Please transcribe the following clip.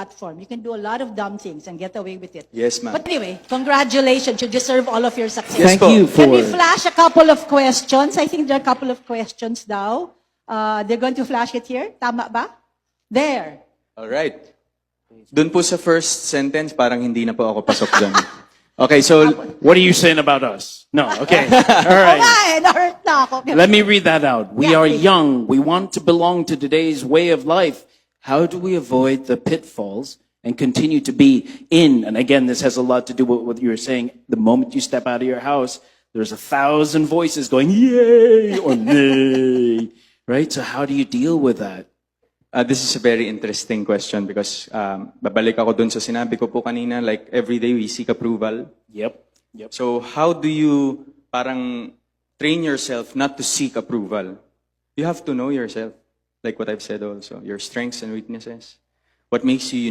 platform. You can do a lot of dumb things and get away with it. Yes, ma'am. But anyway, congratulations. You deserve all of your success. Yes, Thank po. you for... Can we flash a couple of questions? I think there are a couple of questions now. They're going to flash it here. Tama ba? There. All right. Dun po sa first sentence, parang hindi na po ako pasok dyan. Okay, so What are you saying about us? No, okay. All right. Okay, na-hurt na ako. Let me read that out. We Yeah, are please. young. We want to belong to today's way of life. How do we avoid the pitfalls and continue to be in? And again, this has a lot to do with what you were saying. The moment you step out of your house, there's 1,000 voices going, yay or nay. Right? So how do you deal with that? this is a very interesting question because babalik ako dun sa sinabi ko po kanina, like every day we seek approval. Yep. So how do you parang train yourself not to seek approval? You have to know yourself, like what I've said also, your strengths and weaknesses, what makes you unique.